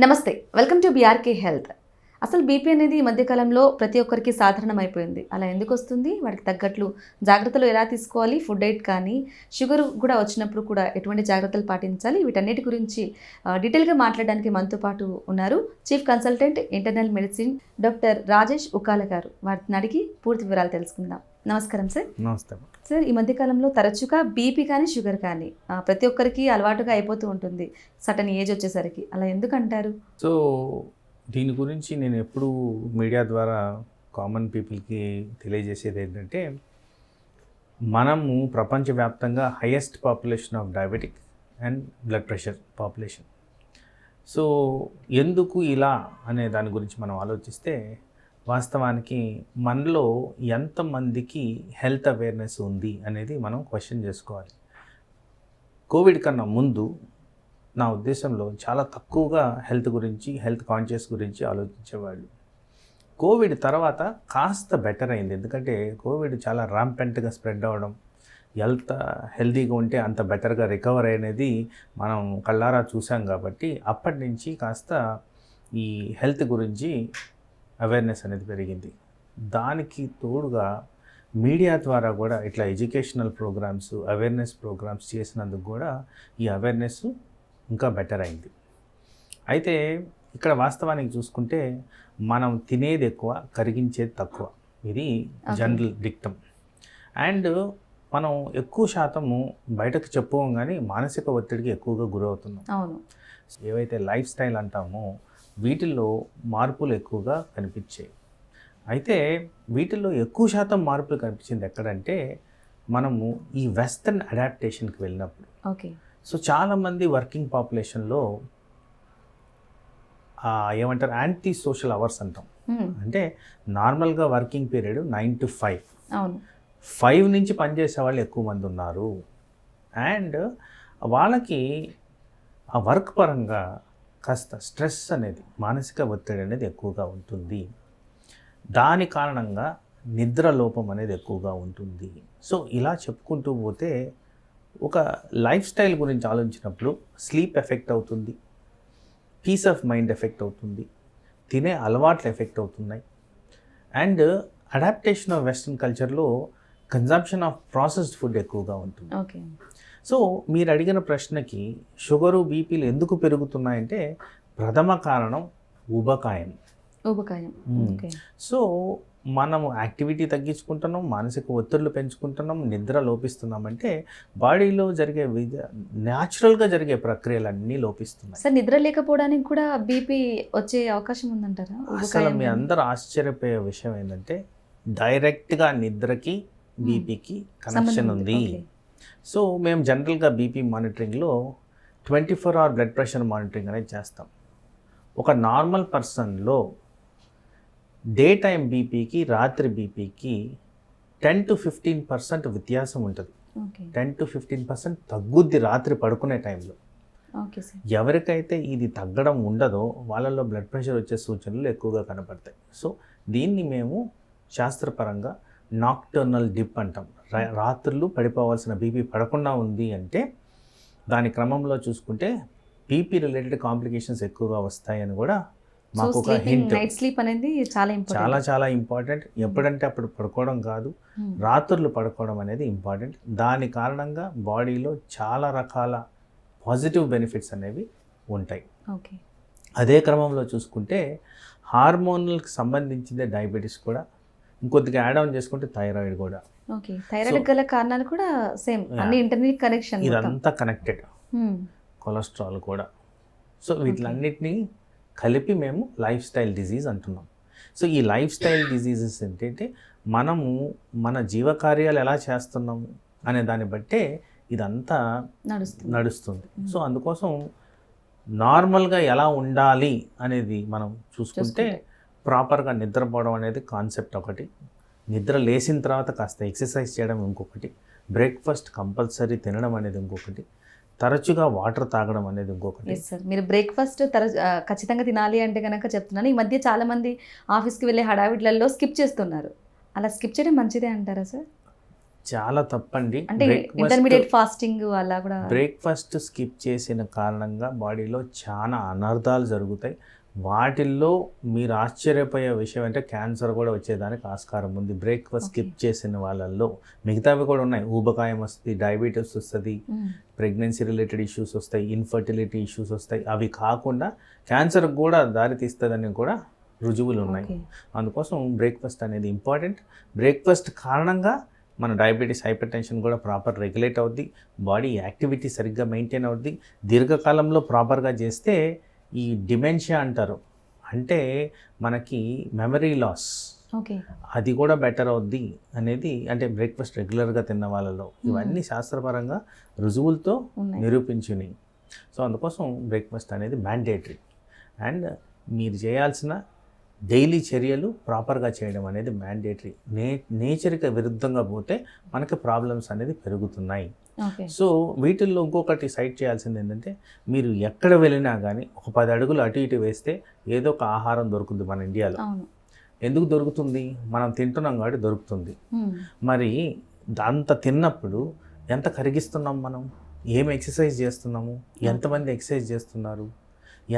నమస్తే, welcome to BRK health. అసలు BP అనేది ఈ మధ్యకాలంలో ప్రతి ఒక్కరికి సాధారణం అయిపోయింది. అలా ఎందుకు వస్తుంది, వాటికి తగ్గట్లు జాగ్రత్తలు ఎలా తీసుకోవాలి, ఫుడ్ డైట్ కానీ షుగర్ కూడా వచ్చినప్పుడు కూడా ఎటువంటి జాగ్రత్తలు పాటించాలి, వీటన్నిటి గురించి డీటెయిల్గా మాట్లాడడానికి మనతో పాటు ఉన్నారు chief consultant internal medicine doctor Rajesh Ukala గారు. వాటిని అడిగి పూర్తి వివరాలు తెలుసుకుందాం. నమస్కారం సార్. నమస్తే సార్, ఈ మధ్యకాలంలో తరచుగా బీపీ కానీ షుగర్ కానీ ప్రతి ఒక్కరికి అలవాటుగా అయిపోతూ ఉంటుంది సటన్ ఏజ్ వచ్చేసరికి. అలా ఎందుకు అంటారు? సో దీని గురించి నేను ఎప్పుడు మీడియా ద్వారా కామన్ పీపుల్కి తెలియజేసేది ఏంటంటే, మనము ప్రపంచవ్యాప్తంగా highest population of diabetic and blood pressure population. So ఎందుకు ఇలా అనే దాని గురించి మనం ఆలోచిస్తే, వాస్తవానికి మనలో ఎంతమందికి హెల్త్ అవేర్నెస్ ఉంది అనేది మనం క్వశ్చన్ చేసుకోవాలి. కోవిడ్ కన్నా ముందు నా ఉద్దేశంలో చాలా తక్కువగా హెల్త్ గురించి, హెల్త్ కాన్షియస్ గురించి ఆలోచించేవాళ్ళు. కోవిడ్ తర్వాత కాస్త బెటర్ అయింది, ఎందుకంటే కోవిడ్ చాలా ర్యాంపెంట్గా స్ప్రెడ్ అవ్వడం, హెల్తీగా ఉంటే అంత బెటర్గా రికవర్ అనేది మనం కళ్ళారా చూసాం. కాబట్టి అప్పటి నుంచి కాస్త ఈ హెల్త్ గురించి అవేర్నెస్ అనేది పెరిగింది. దానికి తోడుగా మీడియా ద్వారా కూడా ఇట్లా ఎడ్యుకేషనల్ ప్రోగ్రామ్స్, అవేర్నెస్ ప్రోగ్రామ్స్ చేసినందుకు కూడా ఈ అవేర్నెస్ ఇంకా బెటర్ అయింది. అయితే ఇక్కడ వాస్తవానికి చూసుకుంటే, మనం తినేది ఎక్కువ, కరిగించేది తక్కువ. ఇది జనరల్ డిక్టమ్. అండ్ మనం ఎక్కువ శాతము బయటకు చెప్పుకోం కానీ మానసిక ఒత్తిడికి ఎక్కువగా గురవుతున్నాం. అవును. ఏవైతే లైఫ్ స్టైల్ అంటామో వీటిల్లో మార్పులు ఎక్కువగా కనిపించాయి. అయితే వీటిల్లో ఎక్కువ శాతం మార్పులు కనిపించింది ఎక్కడంటే, మనము ఈ వెస్టర్న్ అడాప్టేషన్కి వెళ్ళినప్పుడు. ఓకే. సో చాలామంది వర్కింగ్ పాపులేషన్లో ఏమంటారు, యాంటీ సోషల్ అవర్స్ అంటాం. అంటే నార్మల్గా వర్కింగ్ పీరియడ్ 9 to 5. అవును. 5 నుంచి పనిచేసే వాళ్ళు ఎక్కువ మంది ఉన్నారు. అండ్ వాళ్ళకి ఆ వర్క్ పరంగా కాస్త స్ట్రెస్ అనేది, మానసిక ఒత్తిడి అనేది ఎక్కువగా ఉంటుంది. దాని కారణంగా నిద్ర లోపం అనేది ఎక్కువగా ఉంటుంది. సో ఇలా చెప్పుకుంటూ పోతే, ఒక లైఫ్ స్టైల్ గురించి ఆలోచించినప్పుడు స్లీప్ ఎఫెక్ట్ అవుతుంది, పీస్ ఆఫ్ మైండ్ ఎఫెక్ట్ అవుతుంది, తినే అలవాట్లు ఎఫెక్ట్ అవుతున్నాయి. అండ్ అడాప్టేషన్ ఆఫ్ వెస్ట్రన్ కల్చర్లో కన్జంప్షన్ ఆఫ్ ప్రాసెస్డ్ ఫుడ్ ఎక్కువగా ఉంటుంది. ఓకే. సో మీరు అడిగిన ప్రశ్నకి, షుగరు, బీపీలు ఎందుకు పెరుగుతున్నాయంటే, ప్రథమ కారణం ఊబకాయం. సో మనము యాక్టివిటీ తగ్గించుకుంటున్నాం, మానసిక ఒత్తిళ్లు పెంచుకుంటున్నాం, నిద్ర లోపిస్తున్నామంటే బాడీలో జరిగే న్యాచురల్గా జరిగే ప్రక్రియలన్నీ లోపిస్తున్నాయి. సార్, నిద్ర లేకపోవడానికి కూడా బీపీ వచ్చే అవకాశం ఉందంటారా? అసలు మీ అందరూ ఆశ్చర్యపోయే విషయం ఏంటంటే, డైరెక్ట్గా నిద్రకి బీపీకి కనెక్షన్ ఉంది. సో మేము జనరల్గా బీపీ మానిటరింగ్లో 24 hour బ్లడ్ ప్రెషర్ మానిటరింగ్ అనేది చేస్తాం. ఒక నార్మల్ పర్సన్లో డే టైం బీపీకి, రాత్రి బీపీకి 10 to 15% వ్యత్యాసం ఉంటుంది. 10 to 15% తగ్గుద్ది రాత్రి పడుకునే టైంలో. ఎవరికైతే ఇది తగ్గడం ఉండదో వాళ్ళలో బ్లడ్ ప్రెషర్ వచ్చే సూచనలు ఎక్కువగా కనపడతాయి. సో దీన్ని మేము శాస్త్రపరంగా నాక్టర్నల్ డిప్ అంటాం. రాత్రులు పడిపోవాల్సిన బీపీ పడకుండా ఉంది అంటే, దాని క్రమంలో చూసుకుంటే బీపీ రిలేటెడ్ కాంప్లికేషన్స్ ఎక్కువగా వస్తాయని కూడా మాకు ఒక హింట్. నైట్ స్లీప్ అనేది చాలా చాలా ఇంపార్టెంట్. ఎప్పుడంటే అప్పుడు పడుకోవడం కాదు, రాత్రులు పడుకోవడం అనేది ఇంపార్టెంట్. దాని కారణంగా బాడీలో చాలా రకాల పాజిటివ్ బెనిఫిట్స్ అనేవి ఉంటాయి. అదే క్రమంలో చూసుకుంటే హార్మోనల్కి సంబంధించిందే డయాబెటీస్ కూడా, ఇంకొద్దిగా యాడ్ ఆన్ చేసుకుంటే థైరాయిడ్ కూడా. థైరాయిడ్ గల కారణాలు కూడా సేమ్, అన్ని ఇంటర్నెట్ కనెక్షన్, ఇదంతా కనెక్టెడ్. కొలెస్ట్రాల్ కూడా. సో వీటిలన్నిటినీ కలిపి మేము లైఫ్ స్టైల్ డిజీజ్ అంటున్నాం. సో ఈ లైఫ్ స్టైల్ డిజీజెస్ ఏంటంటే, మనము మన జీవకార్యాలు ఎలా చేస్తున్నాము అనే దాన్ని బట్టే ఇదంతా నడుస్తుంది. సో అందుకోసం నార్మల్గా ఎలా ఉండాలి అనేది మనం చూసుకుంటే, ప్రాపర్గా నిద్రపోవడం అనేది కాన్సెప్ట్ ఒకటి, నిద్ర లేచిన తర్వాత కాస్త ఎక్సర్సైజ్ చేయడం ఇంకొకటి, బ్రేక్ఫాస్ట్ కంపల్సరీ తినడం అనేది ఇంకొకటి, తరచుగా వాటర్ తాగడం అనేది ఇంకొకటి. సార్, మీరు బ్రేక్ఫాస్ట్ ఖచ్చితంగా తినాలి అంటే కనుక చెప్తున్నాను. ఈ మధ్య చాలామంది ఆఫీస్కి వెళ్ళే హడావిడ్లలో స్కిప్ చేస్తున్నారు. అలా స్కిప్ చేయడం మంచిదే అంటారా సార్? చాలా తప్పండి. అంటే ఇంటర్మీడియట్ ఫాస్టింగ్ అలా కూడా బ్రేక్ఫాస్ట్ స్కిప్ చేసిన కారణంగా బాడీలో చాలా అనర్థాలు జరుగుతాయి. వాటిల్లో మీరు ఆశ్చర్యపోయే విషయం అంటే క్యాన్సర్ కూడా వచ్చేదానికి ఆస్కారం ఉంది బ్రేక్ఫాస్ట్ స్కిప్ చేసిన వాళ్ళల్లో. మిగతావి కూడా ఉన్నాయి, ఊబకాయం వస్తుంది, డయాబెటీస్ వస్తుంది, ప్రెగ్నెన్సీ రిలేటెడ్ ఇష్యూస్ వస్తాయి, ఇన్ఫర్టిలిటీ ఇష్యూస్ వస్తాయి. అవి కాకుండా క్యాన్సర్కి కూడా దారితీస్తుందని కూడా రుజువులు ఉన్నాయి. అందుకోసం బ్రేక్ఫాస్ట్ అనేది ఇంపార్టెంట్. బ్రేక్ఫాస్ట్ కారణంగా మన డయాబెటీస్, హైపర్ టెన్షన్ కూడా ప్రాపర్ రెగ్యులేట్ అవుద్ది, బాడీ యాక్టివిటీ సరిగ్గా మెయింటైన్ అవుద్ది. దీర్ఘకాలంలో ప్రాపర్గా చేస్తే ఈ డిమెన్షియా అంటారు, అంటే మనకి మెమరీ లాస్, అది కూడా బెటర్ అవుద్ది అనేది, అంటే బ్రేక్ఫాస్ట్ రెగ్యులర్గా తిన్న వాళ్ళలో. ఇవన్నీ శాస్త్రపరంగా రుజువులతో నిరూపించినాయి. సో అందుకోసం బ్రేక్ఫాస్ట్ అనేది మ్యాండేటరీ. అండ్ మీరు చేయాల్సిన డైలీ చర్యలు ప్రాపర్గా చేయడం అనేది మ్యాండేటరీ. నేచర్కి విరుద్ధంగా పోతే మనకి ప్రాబ్లమ్స్ అనేది పెరుగుతున్నాయి. సో వీటిల్లో ఇంకొకటి సైట్ చేయాల్సింది ఏంటంటే, మీరు ఎక్కడ వెళ్ళినా కానీ ఒక 10 అడుగులు అటు ఇటు వేస్తే ఏదో ఒక ఆహారం దొరుకుతుంది మన ఇండియాలో. ఎందుకు దొరుకుతుంది? మనం తింటున్నాం కాబట్టి దొరుకుతుంది. మరి అంత తిన్నప్పుడు ఎంత కరిగిస్తున్నాం మనం? ఏం ఎక్సర్సైజ్ చేస్తున్నాము? ఎంతమంది ఎక్సర్సైజ్ చేస్తున్నారు?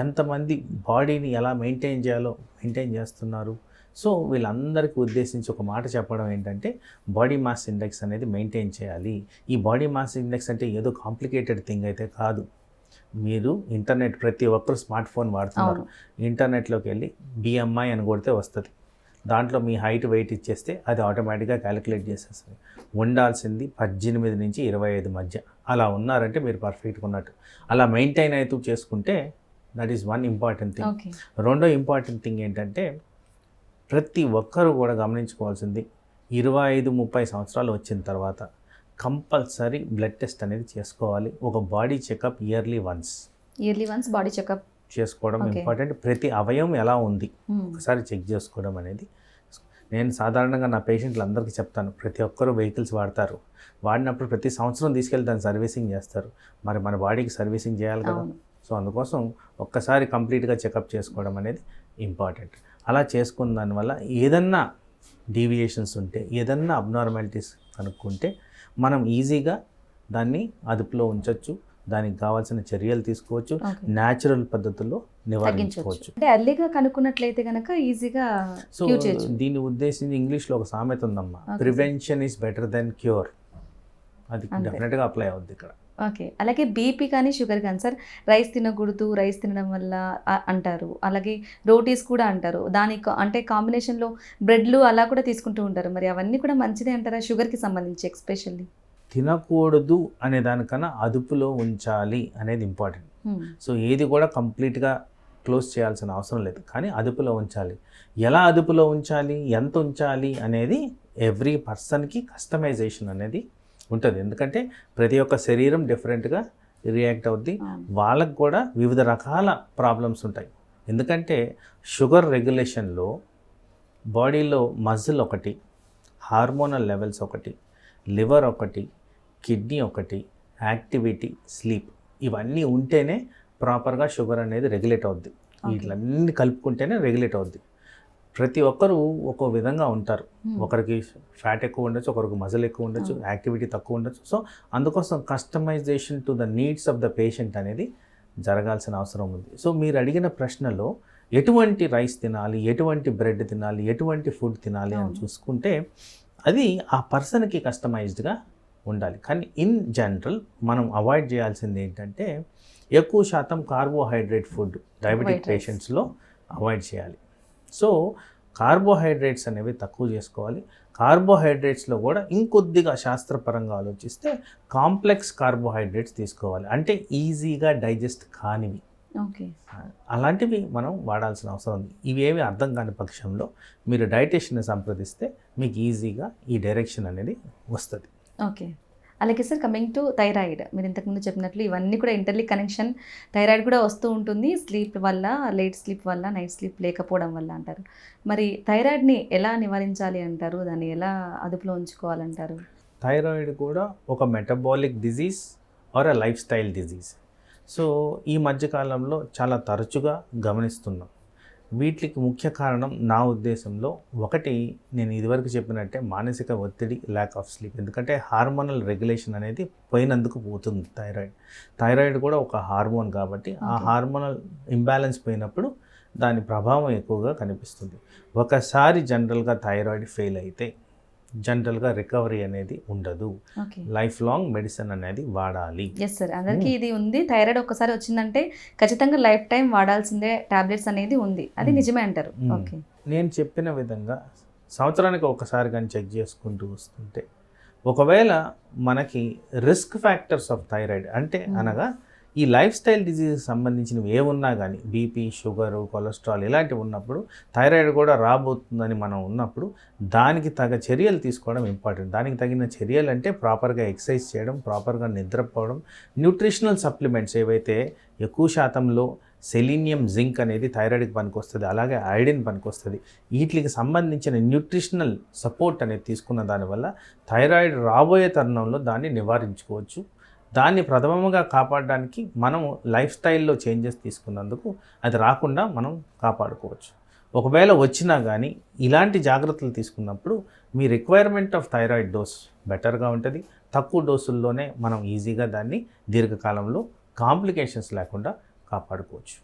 ఎంతమంది బాడీని ఎలా మెయింటైన్ చేయాలో మెయింటైన్ చేస్తున్నారు? సో వీళ్ళందరికీ ఉద్దేశించి ఒక మాట చెప్పడం ఏంటంటే, బాడీ మాస్ ఇండెక్స్ అనేది మెయింటైన్ చేయాలి. ఈ బాడీ మాస్ ఇండెక్స్ అంటే ఏదో కాంప్లికేటెడ్ థింగ్ అయితే కాదు. మీరు ఇంటర్నెట్, ప్రతి ఒక్కరు స్మార్ట్ ఫోన్ వాడుతున్నారు, ఇంటర్నెట్లోకి వెళ్ళి BMI అని కొడితే వస్తుంది. దాంట్లో మీ హైట్, వెయిట్ ఇచ్చేస్తే అది ఆటోమేటిక్గా క్యాలిక్యులేట్ చేసేస్తుంది. ఉండాల్సింది 18 నుంచి 25 మధ్య. అలా ఉన్నారంటే మీరు పర్ఫెక్ట్గా ఉన్నట్టు. అలా మెయింటైన్ అవుతూ చేసుకుంటే that is one important thing. రెండో ఇంపార్టెంట్ థింగ్ ఏంటంటే, ప్రతి ఒక్కరూ కూడా గమనించుకోవాల్సింది, 25-30 సంవత్సరాలు వచ్చిన తర్వాత కంపల్సరీ బ్లడ్ టెస్ట్ అనేది చేసుకోవాలి. ఒక body checkup yearly once body checkup చేసుకోవడం ఇంపార్టెంట్. ప్రతి అవయవం ఎలా ఉంది ఒకసారి చెక్ చేసుకోవడం అనేది. నేను సాధారణంగా నా పేషెంట్లు అందరికీ చెప్తాను, ప్రతి ఒక్కరూ వెహికల్స్ వాడతారు, వాడినప్పుడు ప్రతి సంవత్సరం తీసుకెళ్ళి దాన్ని సర్వీసింగ్ చేస్తారు. మరి మన బాడీకి సర్వీసింగ్ చేయాలి కదా. సో అందుకోసం ఒక్కసారి కంప్లీట్గా చెకప్ చేసుకోవడం అనేది ఇంపార్టెంట్. అలా చేసుకున్న దానివల్ల ఏదన్నా డీవియేషన్స్ ఉంటే, ఏదన్నా అబ్నార్మాలిటీస్ కనుక్కుంటే మనం ఈజీగా దాన్ని అదుపులో ఉంచవచ్చు, దానికి కావాల్సిన చర్యలు తీసుకోవచ్చు, న్యాచురల్ పద్ధతుల్లో నివారించుకోవచ్చు. అంటే ఎర్లీగా కనుక్కున్నట్లయితే కనుక ఈజీగా. సో దీన్ని ఉద్దేశించి ఇంగ్లీష్లో ఒక సామెత ఉందమ్మా, prevention is better then cure. అది డెఫినెట్గా అప్లై అవుద్ది ఇక్కడ. ఓకే. అలాగే బీపీ కానీ షుగర్ కానీ సార్, రైస్ తినకూడదు, రైస్ తినడం వల్ల అంటారు. అలాగే రోటీస్ కూడా అంటారు. దానికి అంటే కాంబినేషన్లో బ్రెడ్లు అలా కూడా తీసుకుంటూ ఉంటారు. మరి అవన్నీ కూడా మంచిదే అంటారా షుగర్కి సంబంధించి ఎక్స్పెషల్లీ? తినకూడదు అనే దానికన్నా అదుపులో ఉంచాలి అనేది ఇంపార్టెంట్. సో ఏది కూడా కంప్లీట్గా క్లోజ్ చేయాల్సిన అవసరం లేదు, కానీ అదుపులో ఉంచాలి. ఎలా అదుపులో ఉంచాలి, ఎంత ఉంచాలి అనేది ఎవ్రీ పర్సన్కి కస్టమైజేషన్ అనేది ఉంటుంది. ఎందుకంటే ప్రతి ఒక్క శరీరం డిఫరెంట్గా రియాక్ట్ అవుద్ది, వాళ్ళకు కూడా వివిధ రకాల ప్రాబ్లమ్స్ ఉంటాయి. ఎందుకంటే షుగర్ రెగ్యులేషన్లో బాడీలో మజిల్ ఒకటి, హార్మోనల్ లెవెల్స్ ఒకటి, లివర్ ఒకటి, కిడ్నీ ఒకటి, యాక్టివిటీ, స్లీప్, ఇవన్నీ ఉంటేనే ప్రాపర్గా షుగర్ అనేది రెగ్యులేట్ అవుద్ది. వీటిలన్నీ కలుపుకుంటేనే రెగ్యులేట్ అవుద్ది. ప్రతి ఒక్కరు ఒక్కో విధంగా ఉంటారు. ఒకరికి ఫ్యాట్ ఎక్కువ ఉండొచ్చు, ఒకరికి మజిల్ ఎక్కువ ఉండొచ్చు, యాక్టివిటీ తక్కువ ఉండొచ్చు. సో అందుకోసం customisation to the needs of the patient అనేది జరగాల్సిన అవసరం ఉంది. సో మీరు అడిగిన ప్రశ్నలో ఎటువంటి రైస్ తినాలి, ఎటువంటి బ్రెడ్ తినాలి, ఎటువంటి ఫుడ్ తినాలి అని చూసుకుంటే అది ఆ పర్సన్కి కస్టమైజ్డ్గా ఉండాలి. కానీ ఇన్ జనరల్ మనం అవాయిడ్ చేయాల్సింది ఏంటంటే, ఎక్కువ శాతం కార్బోహైడ్రేట్ ఫుడ్ డయాబెటిక్ పేషెంట్స్లో అవాయిడ్ చేయాలి. సో కార్బోహైడ్రేట్స్ అనేవి తక్కువ చేసుకోవాలి. కార్బోహైడ్రేట్స్లో కూడా ఇంకొద్దిగా శాస్త్రపరంగా ఆలోచిస్తే కాంప్లెక్స్ కార్బోహైడ్రేట్స్ తీసుకోవాలి, అంటే ఈజీగా డైజెస్ట్ కానివి. అలాంటివి మనం వాడాల్సిన అవసరం ఉంది. ఇవేవి అర్థం కాని పక్షంలో మీరు డైటీషియన్ని సంప్రదిస్తే మీకు ఈజీగా ఈ డైరెక్షన్ అనేది వస్తుంది. ఓకే. అలాగే సార్, కమింగ్ టు థైరాయిడ్, మీరు ఇంతకుముందు చెప్పినట్లు ఇవన్నీ కూడా ఇంటర్లీ కనెక్షన్. థైరాయిడ్ కూడా వస్తూ ఉంటుంది స్లీప్ వల్ల, లేట్ స్లీప్ వల్ల, నైట్ స్లీప్ లేకపోవడం వల్ల అంటారు. మరి థైరాయిడ్ని ఎలా నివారించాలి అంటారు, దాన్ని ఎలా అదుపులో ఉంచుకోవాలంటారు? థైరాయిడ్ కూడా ఒక metabolic disease are life style disease. So ఈ మధ్యకాలంలో చాలా తరచుగా గమనిస్తున్నాం. వీటికి ముఖ్య కారణం నా ఉద్దేశంలో ఒకటి, నేను ఇదివరకు చెప్పినట్టే మానసిక ఒత్తిడి, ల్యాక్ ఆఫ్ స్లీప్. ఎందుకంటే హార్మోనల్ రెగ్యులేషన్ అనేది పోయినందుకు పోతుంది. థైరాయిడ్ కూడా ఒక హార్మోన్ కాబట్టి ఆ హార్మోనల్ ఇంబ్యాలెన్స్ పోయినప్పుడు దాని ప్రభావం ఎక్కువగా కనిపిస్తుంది. ఒకసారి జనరల్గా థైరాయిడ్ ఫెయిల్ అయితే జనరల్గా రికవరీ అనేది ఉండదు. లైఫ్ లాంగ్ మెడిసిన్ అనేది వాడాలి. ఎస్ సార్, అందరికీ ఇది ఉంది. థైరాయిడ్ ఒక్కసారి వచ్చిందంటే ఖచ్చితంగా లైఫ్ టైం వాడాల్సిందే టాబ్లెట్స్ అనేది ఉంది. అది నిజమే అంటారు. ఓకే, నేను చెప్పిన విధంగా సంవత్సరానికి ఒకసారి కానీ చెక్ చేసుకుంటూ వస్తుంటే, ఒకవేళ మనకి రిస్క్ ఫ్యాక్టర్స్ ఆఫ్ థైరాయిడ్ అంటే అనగా ఈ లైఫ్ స్టైల్ డిజీజ్ సంబంధించినవి ఏమున్నా కానీ బీపీ, షుగరు, కొలెస్ట్రాల్ ఇలాంటివి ఉన్నప్పుడు థైరాయిడ్ కూడా రాబోతుందని మనం ఉన్నప్పుడు దానికి తగ్గ చర్యలు తీసుకోవడం ఇంపార్టెంట్. దానికి తగిన చర్యలు అంటే ప్రాపర్గా ఎక్సర్సైజ్ చేయడం, ప్రాపర్గా నిద్రపోవడం, న్యూట్రిషనల్ సప్లిమెంట్స్ ఏవైతే ఎక్కువ శాతంలో సెలీనియం, జింక్ అనేది థైరాయిడ్కి పనికొస్తుంది, అలాగే ఐరన్ పనికొస్తుంది. వీటికి సంబంధించిన న్యూట్రిషనల్ సపోర్ట్ అనేది తీసుకున్న దానివల్ల థైరాయిడ్ రాబోయే తరుణంలో దాన్ని నివారించుకోవచ్చు. దాన్ని ప్రథమంగా కాపాడడానికి మనం లైఫ్ స్టైల్లో చేంజెస్ తీసుకున్నందుకు అది రాకుండా మనం కాపాడుకోవచ్చు. ఒకవేళ వచ్చినా కానీ ఇలాంటి జాగ్రత్తలు తీసుకున్నప్పుడు మీ రిక్వైర్మెంట్ ఆఫ్ థైరాయిడ్ డోస్ బెటర్గా ఉంటుంది. తక్కువ డోసుల్లోనే మనం ఈజీగా దాన్ని దీర్ఘకాలంలో కాంప్లికేషన్స్ లేకుండా కాపాడుకోవచ్చు.